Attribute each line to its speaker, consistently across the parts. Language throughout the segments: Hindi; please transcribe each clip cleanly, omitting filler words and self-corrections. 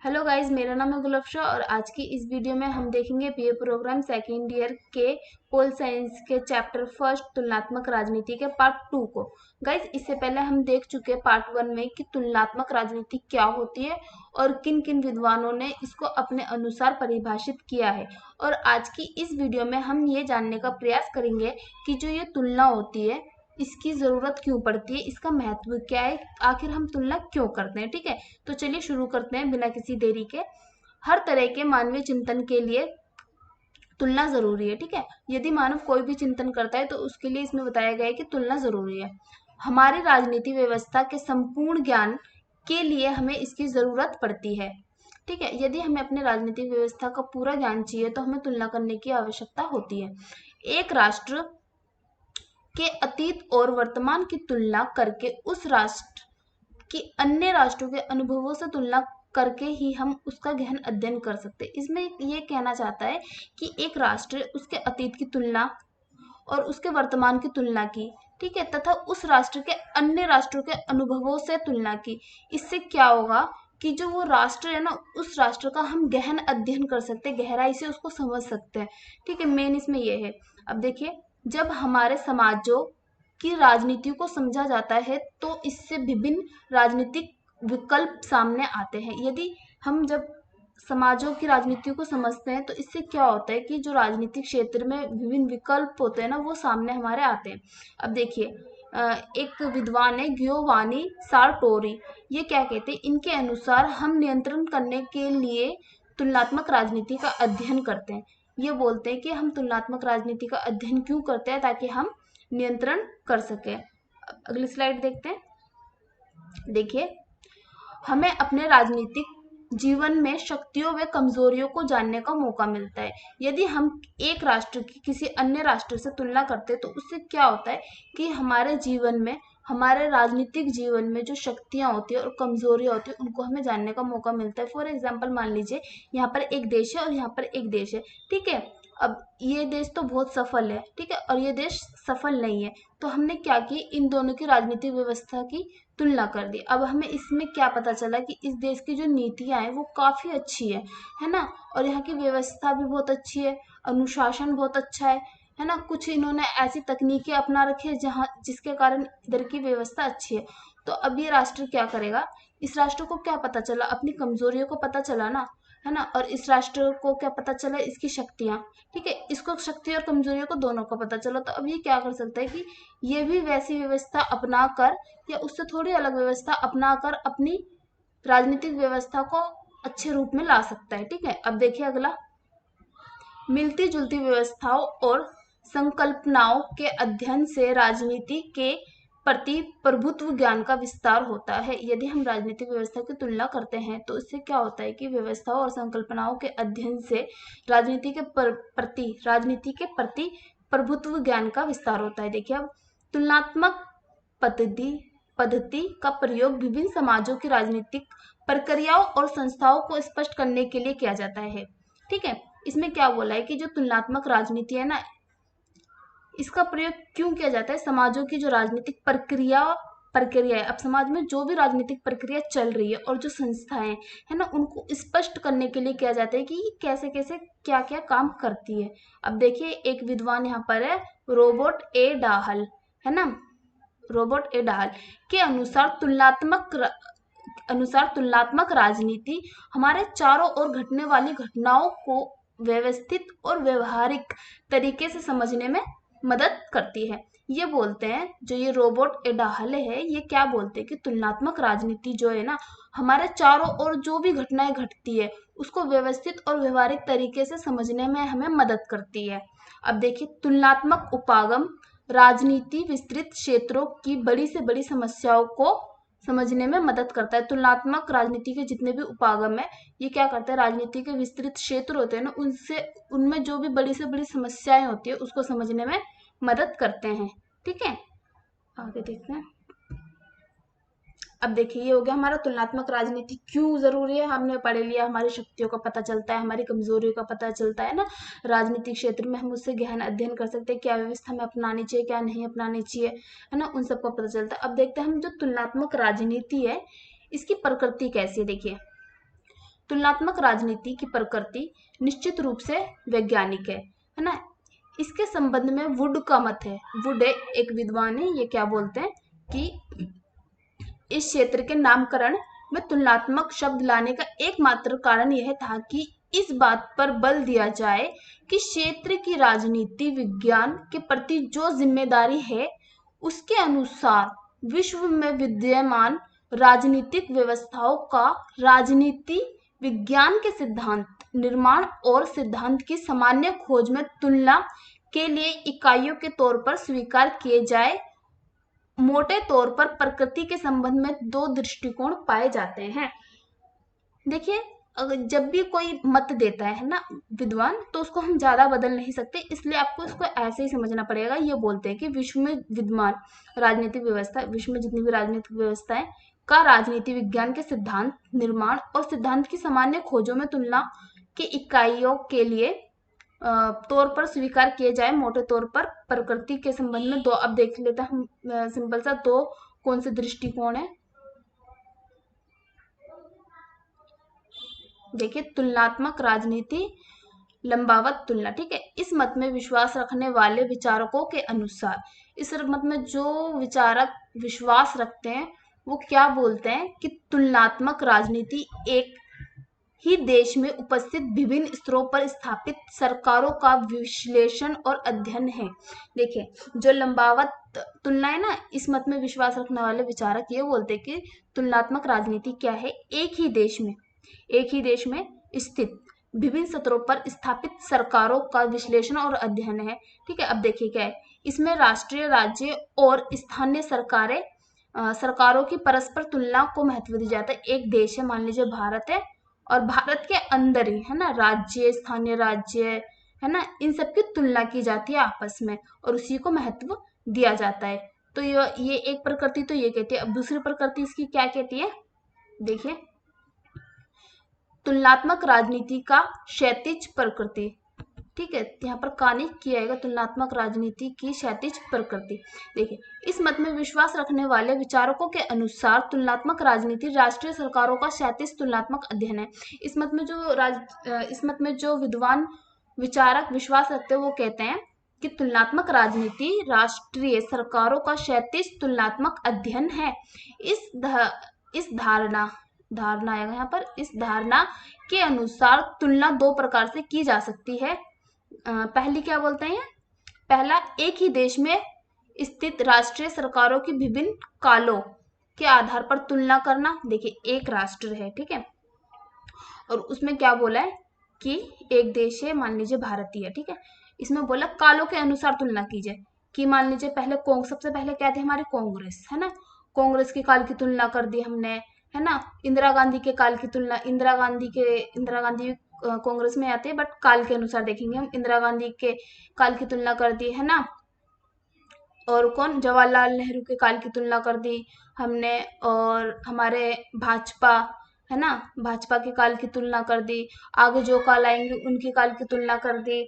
Speaker 1: हेलो गाइस, मेरा नाम है गुलफ्शा और आज की इस वीडियो में हम देखेंगे बीए प्रोग्राम सेकेंड ईयर के पोल साइंस के चैप्टर फर्स्ट तुलनात्मक राजनीति के पार्ट 2 को। गाइस, इससे पहले हम देख चुके हैं पार्ट 1 में कि तुलनात्मक राजनीति क्या होती है और किन किन विद्वानों ने इसको अपने अनुसार परिभाषित किया है। और आज की इस वीडियो में हम ये जानने का प्रयास करेंगे कि जो ये तुलना होती है इसकी जरूरत क्यों पड़ती है, इसका महत्व क्या है, आखिर हम तुलना क्यों करते हैं। ठीक है, तो चलिए शुरू करते हैं बिना किसी देरी के। हर तरह के मानवीय चिंतन के लिए तुलना जरूरी है। ठीक है, यदि मानव कोई भी चिंतन करता है तो उसके लिए इसमें बताया गया है कि तुलना जरूरी है। हमारी राजनीति व्यवस्था के संपूर्ण ज्ञान के लिए हमें इसकी जरूरत पड़ती है। ठीक है, यदि हमें अपने राजनीतिक व्यवस्था का पूरा ज्ञान चाहिए तो हमें तुलना करने की आवश्यकता होती है। एक राष्ट्र के अतीत और वर्तमान की तुलना करके उस राष्ट्र की अन्य राष्ट्रों के अनुभवों से तुलना करके ही हम उसका गहन अध्ययन कर सकते हैं। इसमें ये कहना चाहता है कि एक राष्ट्र उसके अतीत की तुलना और उसके वर्तमान की तुलना की, ठीक है, तथा उस राष्ट्र के अन्य राष्ट्रों के अनुभवों से तुलना की। इससे क्या होगा कि जो वो राष्ट्र है ना, उस राष्ट्र का हम गहन अध्ययन कर सकते हैं, गहराई से उसको समझ सकते हैं। ठीक है, मेन इसमें ये है। अब देखिए, जब हमारे समाजों की राजनीति को समझा जाता है तो इससे विभिन्न राजनीतिक विकल्प सामने आते हैं। यदि हम जब समाजों की राजनीति को समझते हैं तो इससे क्या होता है कि जो राजनीतिक क्षेत्र में विभिन्न विकल्प होते हैं ना, वो सामने हमारे आते हैं। अब देखिए, एक विद्वान है गियोवानी सार्टोरी, ये क्या कहते हैं, इनके अनुसार हम नियंत्रण करने के लिए तुलनात्मक राजनीति का अध्ययन करते हैं। ये बोलते हैं कि हम तुलनात्मक राजनीति का अध्ययन क्यों करते हैं, ताकि हम नियंत्रण कर सके। अगली स्लाइड देखते हैं। देखिए, हमें अपने राजनीतिक जीवन में शक्तियों व कमजोरियों को जानने का मौका मिलता है। यदि हम एक राष्ट्र की किसी अन्य राष्ट्र से तुलना करते हैं तो उससे क्या होता है कि हमारे जीवन में, हमारे राजनीतिक जीवन में जो शक्तियां होती है और कमजोरियां होती है उनको हमें जानने का मौका मिलता है। फॉर एग्जाम्पल, मान लीजिए यहाँ पर एक देश है और यहाँ पर एक देश है। ठीक है, अब ये देश तो बहुत सफल है, ठीक है, और ये देश सफल नहीं है। तो हमने क्या की, इन दोनों की राजनीतिक व्यवस्था की तुलना कर दी। अब हमें इसमें क्या पता चला कि इस देश की जो नीतियां हैं वो काफी अच्छी है ना, और यहाँ की व्यवस्था भी बहुत अच्छी है, अनुशासन बहुत अच्छा है ना। कुछ इन्होंने ऐसी तकनीकें अपना रखी है जहाँ जिसके कारण इधर की व्यवस्था अच्छी है। तो अब ये राष्ट्र क्या करेगा, इस राष्ट्र को क्या पता चला, अपनी कमजोरियों को पता चला ना, है ना, और इस राष्ट्र को क्या पता चला, इसकी शक्तियां। ठीक है, इसको शक्ति और कमजोरियों को दोनों का पता चला। तो अब ये क्या कर सकता है कि ये भी वैसी व्यवस्था अपना कर या उससे थोड़ी अलग व्यवस्था अपनाकर अपनी राजनीतिक व्यवस्था को अच्छे रूप में ला सकता है। ठीक है, अब देखिए अगला, मिलती जुलती व्यवस्थाओं और संकल्पनाओं के अध्ययन से राजनीति के प्रति प्रभुत्व ज्ञान का विस्तार होता है। यदि हम राजनीतिक व्यवस्था की तुलना करते हैं तो इससे क्या होता है कि व्यवस्थाओं और संकल्पनाओं के अध्ययन से राजनीति के प्रति प्रभुत्व ज्ञान का विस्तार होता है। देखिए, अब तुलनात्मक पद्धति पद्धति का प्रयोग विभिन्न समाजों की राजनीतिक प्रक्रियाओं और संस्थाओं को स्पष्ट करने के लिए किया जाता है। ठीक है, इसमें क्या बोला है कि जो तुलनात्मक राजनीति है ना, इसका प्रयोग क्यों किया जाता है, समाजों की जो राजनीतिक प्रक्रिया है, अब समाज में जो भी राजनीतिक प्रक्रिया चल रही है और जो संस्थाएं है ना, उनको स्पष्ट करने के लिए किया जाता है कि कैसे कैसे क्या क्या काम करती है। अब देखिए, एक विद्वान यहाँ पर है रोबर्ट ए डाहल, है ना, रॉबर्ट ए डाहल के अनुसार तुलनात्मक राजनीति हमारे चारों ओर घटने वाली घटनाओं को व्यवस्थित और व्यवहारिक तरीके से समझने में मदद करती है। ये बोलते हैं, जो ये रॉबर्ट ए डाहल है, ये क्या बोलते हैं कि तुलनात्मक राजनीति जो है ना, हमारे चारों ओर जो भी घटनाएं घटती है उसको व्यवस्थित और व्यवहारिक तरीके से समझने में हमें मदद करती है। अब देखिए, तुलनात्मक उपागम राजनीति विस्तृत क्षेत्रों की बड़ी से बड़ी समस्याओं को समझने में मदद करता है। तुलनात्मक राजनीति के जितने भी उपागम है, ये क्या करता है, राजनीति के विस्तृत क्षेत्र होते हैं ना, उनमें जो भी बड़ी से बड़ी समस्याएं होती है उसको समझने में मदद करते हैं। ठीक है, आगे देखते हैं। अब देखिए, ये हो गया हमारा तुलनात्मक राजनीति क्यों जरूरी है, हमने पढ़ लिया। हमारी शक्तियों का पता चलता है, हमारी कमजोरियों का पता चलता है ना, राजनीतिक क्षेत्र में हम उससे गहन अध्ययन कर सकते हैं, क्या व्यवस्था हमें अपनानी चाहिए, क्या नहीं अपनानी चाहिए, है ना, उन सबका पता चलता है। अब देखते हैं हम जो तुलनात्मक राजनीति है इसकी प्रकृति कैसी है। देखिए, तुलनात्मक राजनीति की प्रकृति निश्चित रूप से वैज्ञानिक है ना। इसके संबंध में वुड का मत है। वुड एक विद्वान है, ये क्या बोलते हैं कि इस क्षेत्र के नामकरण में तुलनात्मक शब्द लाने का एकमात्र कारण यह था कि इस बात पर बल दिया जाए कि क्षेत्र की राजनीति विज्ञान के प्रति जो जिम्मेदारी है उसके अनुसार विश्व में विद्यमान राजनीतिक व्यवस्थाओं का राजनीति विज्ञान के सिद्धांत निर्माण और सिद्धांत की सामान्य खोज में तुलना के लिए इकाइयों के तौर पर स्वीकार किए जाए। मोटे तौर पर प्रकृति के संबंध में दो दृष्टिकोण पाए जाते हैं। देखिए, अगर जब भी कोई मत देता है ना विद्वान, तो उसको हम ज्यादा बदल नहीं सकते, इसलिए आपको इसको ऐसे ही समझना पड़ेगा। ये बोलते हैं कि विश्व में विद्यमान राजनीतिक व्यवस्था, विश्व में जितनी भी राजनीतिक व्यवस्थाएं का राजनीति विज्ञान के सिद्धांत निर्माण और सिद्धांत की सामान्य खोजों में तुलना के इकाइयों के लिए तौर पर स्वीकार किए जाए। मोटे तौर पर प्रकृति के संबंध में दो, अब देख लेते हैं हम सिंपल सा, दो कौन से दृष्टिकोण है। देखिए, तुलनात्मक राजनीति, लंबावत तुलना, ठीक है। इस मत में विश्वास रखने वाले विचारकों के अनुसार, इस मत में जो विचारक विश्वास रखते हैं वो क्या बोलते हैं कि तुलनात्मक राजनीति एक ही देश में उपस्थित विभिन्न स्तरों पर स्थापित सरकारों का विश्लेषण और अध्ययन है। देखिए, जो लंबावत तुलना है ना, इस मत में विश्वास रखने वाले विचारक ये बोलते हैं कि तुलनात्मक राजनीति क्या है, एक ही देश में स्थित विभिन्न स्तरों पर स्थापित सरकारों का विश्लेषण और अध्ययन है, ठीक है। अब देखिए क्या है, इसमें राष्ट्रीय, राज्य और स्थानीय सरकारों की परस्पर तुलना को महत्व दिया जाता है। एक देश है, मान लीजिए भारत है, और भारत के अंदर ही है ना राज्य, स्थानीय राज्य है ना, इन सब की तुलना की जाती है आपस में और उसी को महत्व दिया जाता है। तो ये एक प्रकृति तो ये कहती है। अब दूसरी प्रकृति इसकी क्या कहती है, देखिए, तुलनात्मक राजनीति का क्षैतिज प्रकृति, ठीक है, यहाँ पर कहानी किया जाएगा तुलनात्मक राजनीति की क्षैतिज प्रकृति। देखिए, इस मत में विश्वास रखने वाले विचारकों के अनुसार तुलनात्मक राजनीति राष्ट्रीय सरकारों का क्षैतिज तुलनात्मक अध्ययन है। इस मत में जो विद्वान विचारक विश्वास रखते हैं वो कहते हैं कि तुलनात्मक राजनीति राष्ट्रीय सरकारों का क्षैतिज तुलनात्मक अध्ययन है। इस धारणा आएगा यहाँ पर, इस धारणा के अनुसार तुलना दो प्रकार से की जा सकती है। पहली क्या बोलते हैं, पहला, एक ही देश में स्थित राष्ट्रीय सरकारों की विभिन्न कालों के आधार पर तुलना करना। देखिए, एक राष्ट्र है, ठीक है, और उसमें क्या बोला है कि एक देश है, मान लीजिए भारत ही है, ठीक है। इसमें बोला कालों के अनुसार तुलना कीजिए कि मान लीजिए पहले सबसे पहले क्या थे हमारे कांग्रेस, है ना, कांग्रेस के काल की तुलना कर दी हमने, है ना। इंदिरा गांधी के काल की तुलना, इंदिरा गांधी कांग्रेस में आते हैं बट काल के अनुसार देखेंगे हम, इंदिरा गांधी के काल की तुलना कर दी, है ना। और कौन, जवाहरलाल नेहरू के काल की तुलना कर दी हमने, और हमारे भाजपा, है ना, भाजपा के काल की तुलना कर दी, आगे जो काल आएंगे उनके काल की तुलना कर दी,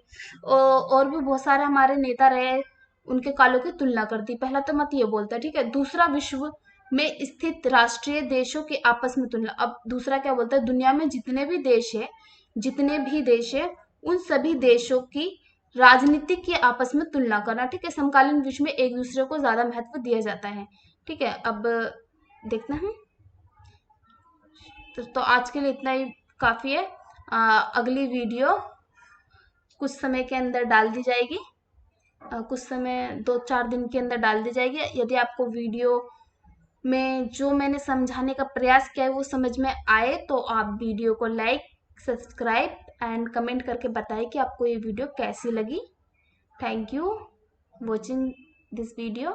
Speaker 1: और भी बहुत सारे हमारे नेता रहे, उनके कालों की तुलना कर दी। पहला तो मत ये बोलता है, ठीक है। दूसरा, विश्व में स्थित राष्ट्रीय देशों के आपस में तुलना। अब दूसरा क्या बोलता है, दुनिया में जितने भी देश है उन सभी देशों की राजनीति की आपस में तुलना करना, ठीक है। समकालीन विश्व में एक दूसरे को ज्यादा महत्व दिया जाता है, ठीक है। अब देखते हैं, तो आज के लिए इतना ही काफी है। अगली वीडियो कुछ समय के अंदर डाल दी जाएगी, कुछ समय 2-4 दिन के अंदर डाल दी जाएगी। यदि आपको वीडियो में जो मैंने समझाने का प्रयास किया है वो समझ में आए तो आप वीडियो को लाइक, सब्सक्राइब एंड कमेंट करके बताएं कि आपको ये वीडियो कैसी लगी। Thank you watching this video.